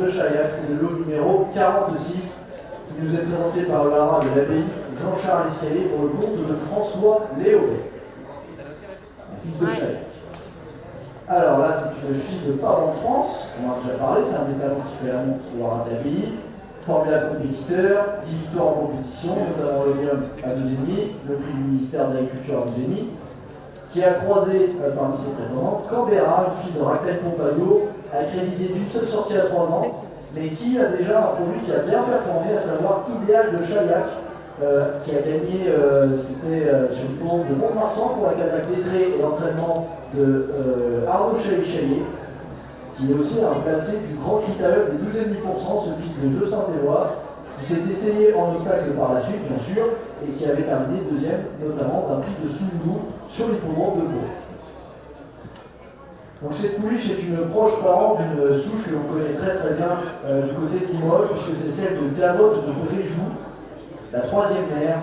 de Chaillac. C'est le lot numéro 46 qui nous est présenté par le haras de l'abbaye Jean-Charles Escalier pour le compte de François Léoret, fils de Chaillac. Alors là, c'est une fille de Parle en France, on en a déjà parlé, c'est un des talents qui fait la montre au haras de l'abbaye. Formidable compétiteur, 10 victoires en compétition, notamment l'Omnium à 2,5, le prix du ministère de l'Agriculture à 2,5, qui a croisé parmi ses prétendantes Canberra, une fille de Raquel Pompadour, accréditée d'une seule sortie à 3 ans, mais qui a déjà un produit qui a bien performé, à savoir Idéal de Chaillac, qui a gagné, c'était sur le pont de Mont-de-Marsan pour la Kazakh Lettré et l'entraînement de Arnaud Chaillet, qui est aussi un placé du Grand Critérium des 12,5%, ce fils de Jeu Saint-Éloi, qui s'est essayé en obstacle par la suite, bien sûr, et qui avait terminé deuxième, notamment d'un prix de Soundou sur l'hippodrome de Bourg. Donc cette pouliche est une proche parente d'une souche que l'on connaît très très bien du côté de Limoges, puisque c'est celle de Gavotte de Bréjoux, la troisième mère,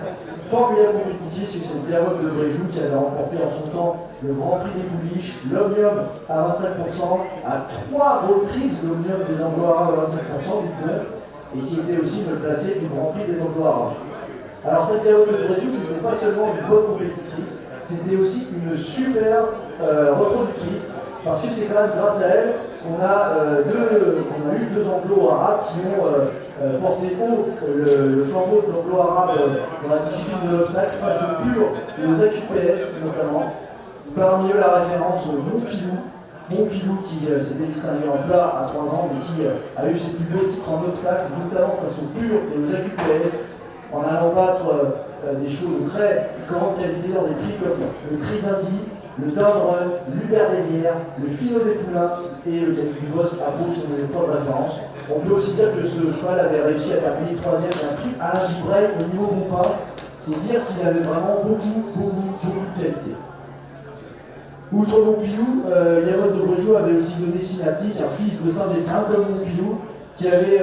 formidable compétitrice, c'est cette Gavotte de Bréjoux qui avait remporté en son temps le Grand Prix des pouliches, l'Omnium à 25%, à 3 reprises l'Omnium des Anglo-Arabes à 25%, et qui était aussi le placé du Grand Prix des Anglo-Arabes. Alors cette Gavotte de Bréjoux, c'était pas seulement une bonne compétitrice, c'était aussi une super reproductrice, parce que c'est quand même grâce à elle qu'on a eu 2 Anglo-Arabes qui ont porté haut le flambeau de l'Anglo-Arabe dans la discipline de l'obstacle face aux purs et aux AQPS notamment. Parmi eux la référence Montpilou qui s'était distingué en plat à 3 ans mais qui a eu ses plus beaux titres en obstacle, notamment face aux purs et aux AQPS, en allant battre des chevaux de très grande qualité dans des prix comme le Prix d'Indy, le Down Run, l'Hubert Bélière, le Finot des Poulains et le Calcul du Bosque à Pau qui sont des épreuves de référence. On peut aussi dire que ce cheval avait réussi à terminer 3e d'un prix Alain Dubreuil au niveau Bompin. C'est dire s'il avait vraiment beaucoup de qualité. Outre Montpilou, Gavotte de Bréjoux avait aussi donné Synaptique, un fils de Saint-Dessin comme Montpilou, qui avait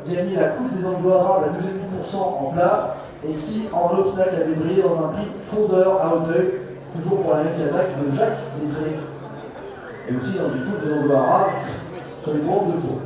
gagné la Coupe des Anglo-Arabes à 12,5% en plat et qui en obstacle avait brillé dans un prix fondeur à Hauteuil, toujours pour la même Kazakh de Jacques Lettré, et aussi dans une Coupe des Anglo-Arabes sur les groupes de Pau.